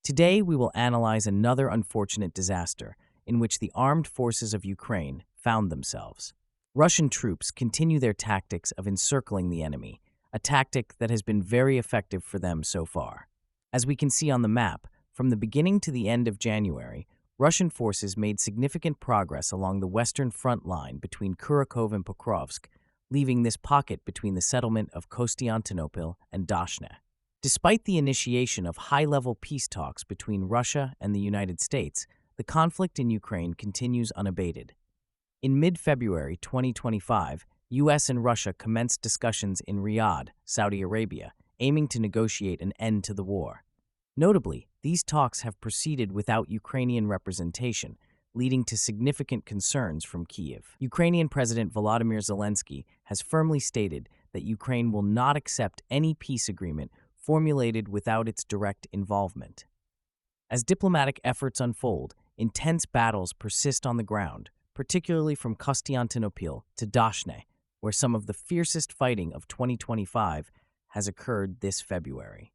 Today, we will analyze another unfortunate disaster in which the armed forces of Ukraine found themselves. Russian troops continue their tactics of encircling the enemy, a tactic that has been very effective for them so far. As we can see on the map, from the beginning to the end of January, Russian forces made significant progress along the western front line between Kurakhove and Pokrovsk, leaving this pocket between the settlement of Konstantinopel and Dashne. Despite the initiation of high-level peace talks between Russia and the United States, the conflict in Ukraine continues unabated. In mid-February 2025, US and Russia commenced discussions in Riyadh, Saudi Arabia, aiming to negotiate an end to the war. Notably, these talks have proceeded without Ukrainian representation, leading to significant concerns from Kyiv. Ukrainian President Volodymyr Zelensky has firmly stated that Ukraine will not accept any peace agreement formulated without its direct involvement. As diplomatic efforts unfold, intense battles persist on the ground, particularly from Konstantinopel to Dashne, where some of the fiercest fighting of 2025 has occurred this February.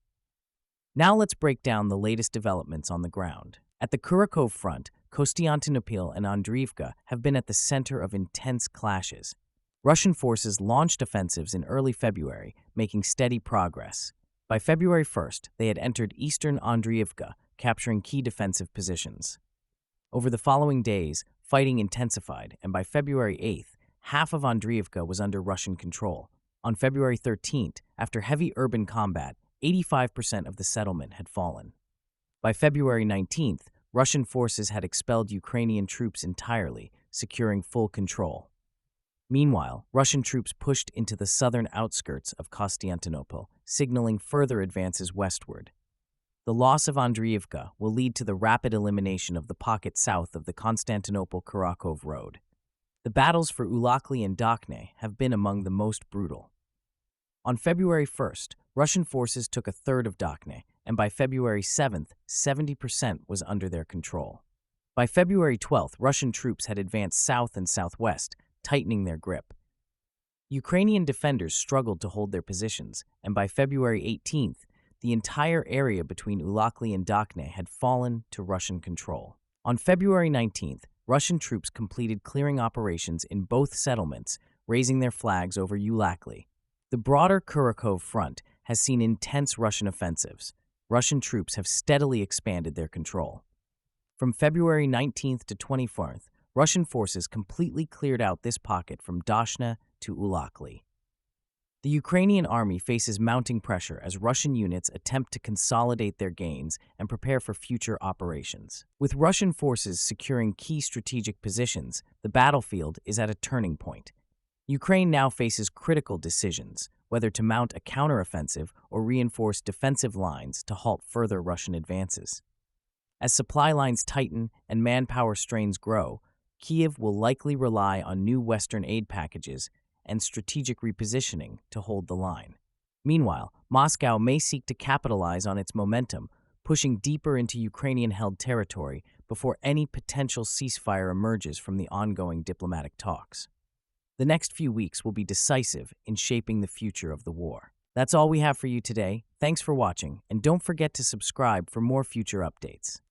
Now let's break down the latest developments on the ground. At the Kurakhove front, Konstantinopel and Andriivka have been at the center of intense clashes. Russian forces launched offensives in early February, making steady progress. By February 1st, they had entered eastern Andriivka, capturing key defensive positions. Over the following days, fighting intensified, and by February 8th, half of Andriivka was under Russian control. On February 13th, after heavy urban combat, 85% of the settlement had fallen. By February 19th, Russian forces had expelled Ukrainian troops entirely, securing full control. Meanwhile, Russian troops pushed into the southern outskirts of Konstantinopel, signaling further advances westward. The loss of Andriivka will lead to the rapid elimination of the pocket south of the Konstantinopel-Kurakhove road. The battles for Ulakli and Dashne have been among the most brutal. On February 1st, Russian forces took a third of Dashne, and by February 7th, 70% was under their control. By February 12th, Russian troops had advanced south and southwest, tightening their grip. Ukrainian defenders struggled to hold their positions, and by February 18th, the entire area between Ulakli and Dashne had fallen to Russian control. On February 19th, Russian troops completed clearing operations in both settlements, raising their flags over Ulakli. The broader Kurakhove front has seen intense Russian offensives. Russian troops have steadily expanded their control. From February 19th to 24th, Russian forces completely cleared out this pocket from Dashne to Ulakli. The Ukrainian army faces mounting pressure as Russian units attempt to consolidate their gains and prepare for future operations. With Russian forces securing key strategic positions, the battlefield is at a turning point. Ukraine now faces critical decisions, whether to mount a counteroffensive or reinforce defensive lines to halt further Russian advances. As supply lines tighten and manpower strains grow, Kyiv will likely rely on new Western aid packages and strategic repositioning to hold the line. Meanwhile, Moscow may seek to capitalize on its momentum, pushing deeper into Ukrainian-held territory before any potential ceasefire emerges from the ongoing diplomatic talks. The next few weeks will be decisive in shaping the future of the war. That's all we have for you today. Thanks for watching, and don't forget to subscribe for more future updates.